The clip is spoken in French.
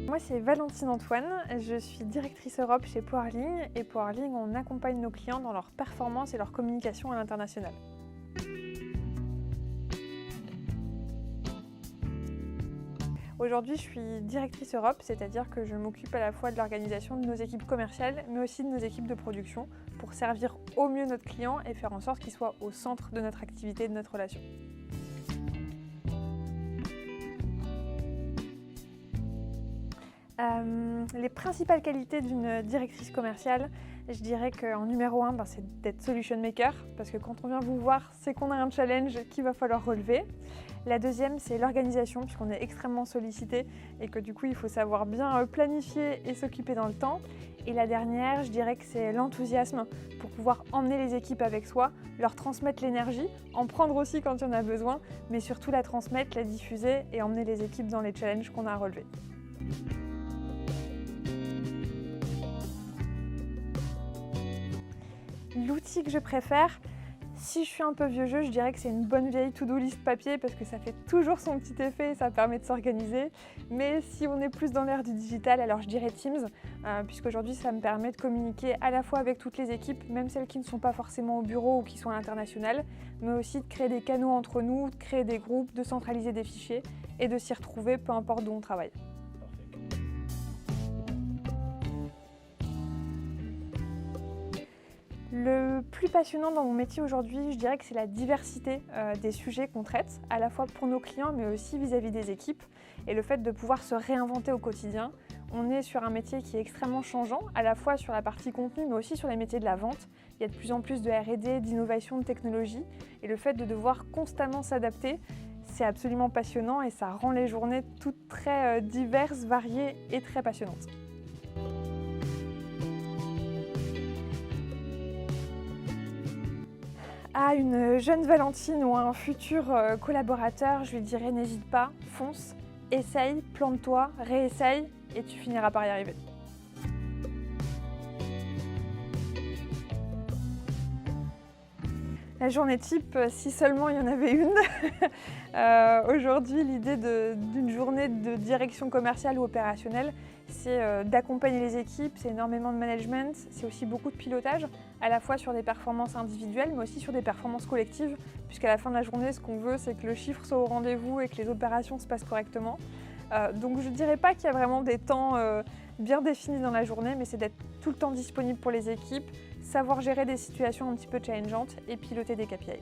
Moi, c'est Valentine Antoine, je suis directrice Europe chez Powerling et Powerling, on accompagne nos clients dans leur performance et leur communication à l'international. Aujourd'hui, je suis directrice Europe, c'est-à-dire que je m'occupe à la fois de l'organisation de nos équipes commerciales, mais aussi de nos équipes de production, pour servir au mieux notre client et faire en sorte qu'il soit au centre de notre activité et de notre relation. Les principales qualités d'une directrice commerciale, je dirais qu'en numéro 1, c'est d'être solution maker, parce que quand on vient vous voir, c'est qu'on a un challenge qu'il va falloir relever. La deuxième, c'est l'organisation, puisqu'on est extrêmement sollicité et que du coup, il faut savoir bien planifier et s'occuper dans le temps. Et la dernière, je dirais que c'est l'enthousiasme pour pouvoir emmener les équipes avec soi, leur transmettre l'énergie, en prendre aussi quand il y en a besoin, mais surtout la transmettre, la diffuser et emmener les équipes dans les challenges qu'on a à relever. L'outil que je préfère, si je suis un peu vieux jeu, je dirais que c'est une bonne vieille to-do list papier parce que ça fait toujours son petit effet et ça permet de s'organiser. Mais si on est plus dans l'ère du digital, alors je dirais Teams, puisqu'aujourd'hui ça me permet de communiquer à la fois avec toutes les équipes, même celles qui ne sont pas forcément au bureau ou qui sont à l'international, mais aussi de créer des canaux entre nous, de créer des groupes, de centraliser des fichiers et de s'y retrouver peu importe d'où on travaille. Le plus passionnant dans mon métier aujourd'hui, je dirais que c'est la diversité des sujets qu'on traite, à la fois pour nos clients mais aussi vis-à-vis des équipes et le fait de pouvoir se réinventer au quotidien. On est sur un métier qui est extrêmement changeant, à la fois sur la partie contenu mais aussi sur les métiers de la vente. Il y a de plus en plus de R&D, d'innovation, de technologie et le fait de devoir constamment s'adapter, c'est absolument passionnant et ça rend les journées toutes très diverses, variées et très passionnantes. À une jeune Valentine ou à un futur collaborateur, je lui dirais n'hésite pas, fonce, essaye, plante-toi, réessaye et tu finiras par y arriver. La journée type, si seulement il y en avait une. Aujourd'hui, l'idée d'une journée de direction commerciale ou opérationnelle, c'est d'accompagner les équipes, c'est énormément de management, c'est aussi beaucoup de pilotage, à la fois sur des performances individuelles, mais aussi sur des performances collectives, puisqu'à la fin de la journée, ce qu'on veut, c'est que le chiffre soit au rendez-vous et que les opérations se passent correctement. Donc je ne dirais pas qu'il y a vraiment des temps bien définis dans la journée, mais c'est d'être tout le temps disponible pour les équipes, savoir gérer des situations un petit peu challengeantes et piloter des KPI.